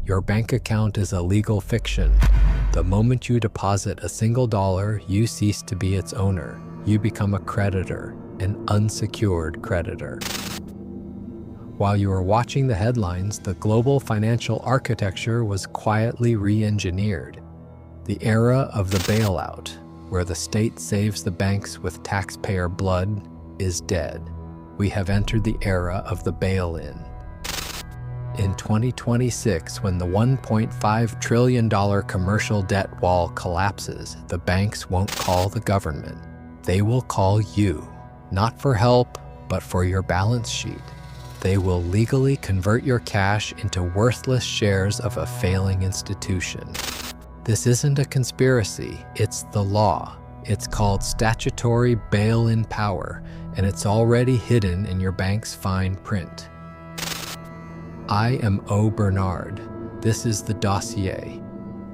Your bank account is a legal fiction. The moment you deposit a single dollar, you cease to be its owner. You become a creditor, an unsecured creditor. While you were watching the headlines, the global financial architecture was quietly re-engineered. The era of the bailout, where the state saves the banks with taxpayer blood, is dead. We have entered the era of the bail-in. In 2026, when the $1.5 trillion commercial debt wall collapses, the banks won't call the government. They will call you, not for help, but for your balance sheet. They will legally convert your cash into worthless shares of a failing institution. This isn't a conspiracy, it's the law. It's called Statutory Bail-in Power, and it's already hidden in your bank's fine print. I am O. Bernard. This is the dossier.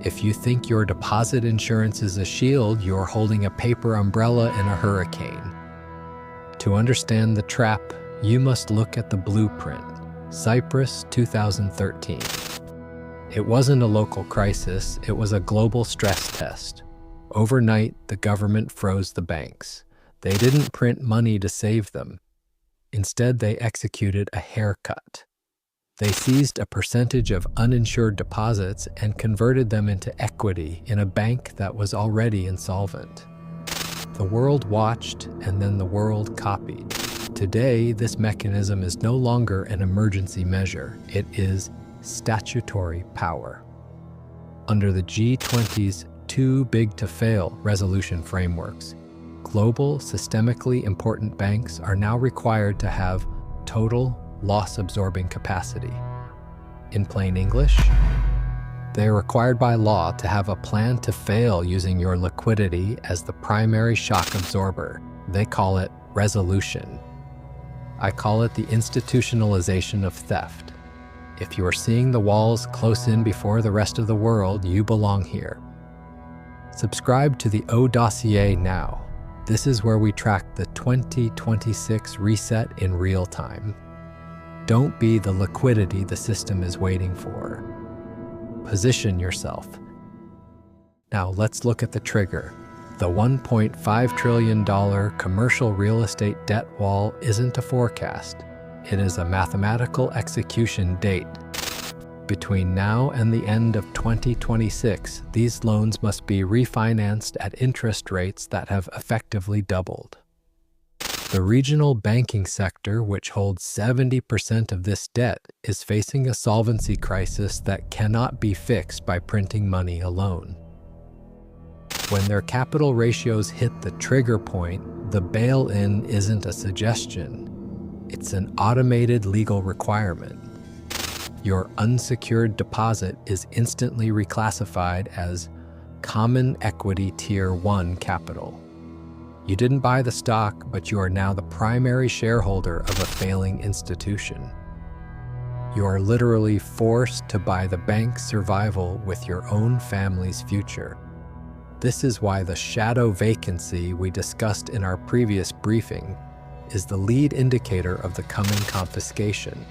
If you think your deposit insurance is a shield, you're holding a paper umbrella in a hurricane. To understand the trap, you must look at the blueprint. Cyprus, 2013. It wasn't a local crisis, it was a global stress test. Overnight, the government froze the banks. They didn't print money to save them. Instead, they executed a haircut. They seized a percentage of uninsured deposits and converted them into equity in a bank that was already insolvent. The world watched, and then the world copied. Today, this mechanism is no longer an emergency measure. It is statutory power. Under the G20's too big to fail resolution frameworks, global, systemically important banks are now required to have total loss-absorbing capacity. In plain English, they are required by law to have a plan to fail using your liquidity as the primary shock absorber. They call it resolution. I call it the institutionalization of theft. If you are seeing the walls close in before the rest of the world, you belong here. Subscribe to the O Dossier now. This is where we track the 2026 reset in real time. Don't be the liquidity the system is waiting for. Position yourself. Now let's look at the trigger. The $1.5 trillion commercial real estate debt wall isn't a forecast. It is a mathematical execution date. Between now and the end of 2026, these loans must be refinanced at interest rates that have effectively doubled. The regional banking sector, which holds 70% of this debt, is facing a solvency crisis that cannot be fixed by printing money alone. When their capital ratios hit the trigger point, the bail-in isn't a suggestion. It's an automated legal requirement. Your unsecured deposit is instantly reclassified as Common Equity Tier 1 capital. You didn't buy the stock, but you are now the primary shareholder of a failing institution. You are literally forced to buy the bank's survival with your own family's future. This is why the shadow vacancy we discussed in our previous briefing is the lead indicator of the coming confiscation.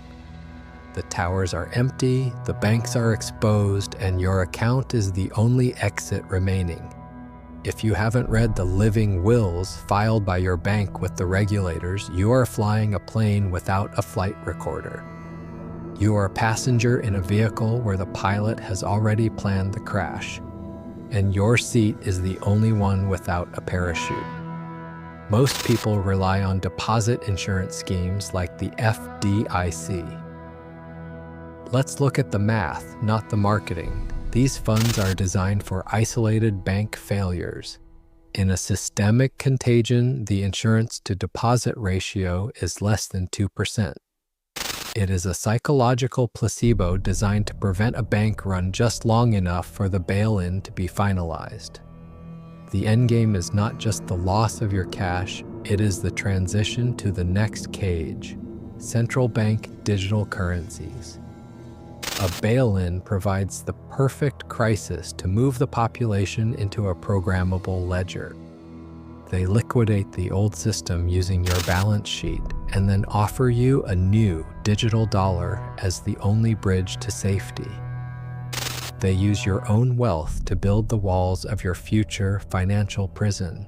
The towers are empty, the banks are exposed, and your account is the only exit remaining. If you haven't read the living wills filed by your bank with the regulators, you are flying a plane without a flight recorder. You are a passenger in a vehicle where the pilot has already planned the crash, and your seat is the only one without a parachute. Most people rely on deposit insurance schemes like the FDIC. Let's look at the math, not the marketing. These funds are designed for isolated bank failures. In a systemic contagion, the insurance-to-deposit ratio is less than 2%. It is a psychological placebo designed to prevent a bank run just long enough for the bail-in to be finalized. The endgame is not just the loss of your cash, it is the transition to the next cage, central bank digital currencies. A bail-in provides the perfect crisis to move the population into a programmable ledger. They liquidate the old system using your balance sheet and then offer you a new digital dollar as the only bridge to safety. They use your own wealth to build the walls of your future financial prison.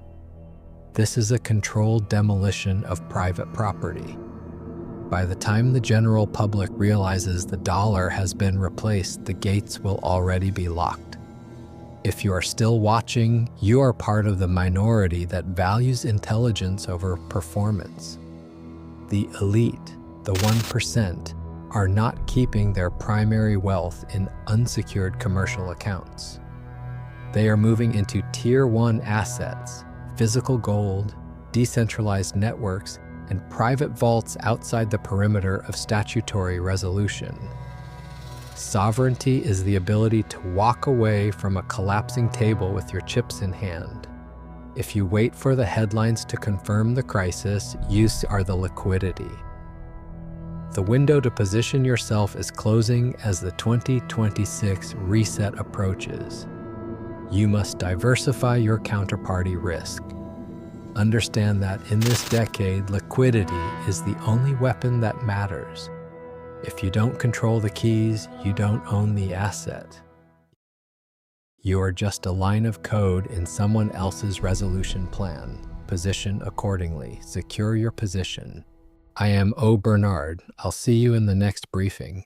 This is a controlled demolition of private property. By the time the general public realizes the dollar has been replaced, the gates will already be locked. If you are still watching, you are part of the minority that values intelligence over performance. The elite, the 1%, are not keeping their primary wealth in unsecured commercial accounts. They are moving into Tier 1 assets, physical gold, decentralized networks, and private vaults outside the perimeter of statutory resolution. Sovereignty is the ability to walk away from a collapsing table with your chips in hand. If you wait for the headlines to confirm the crisis, you are the liquidity. The window to position yourself is closing as the 2026 reset approaches. You must diversify your counterparty risk. Understand that in this decade, liquidity is the only weapon that matters. If you don't control the keys, you don't own the asset. You are just a line of code in someone else's resolution plan. Position accordingly. Secure your position. I am O. Bernard. I'll see you in the next briefing.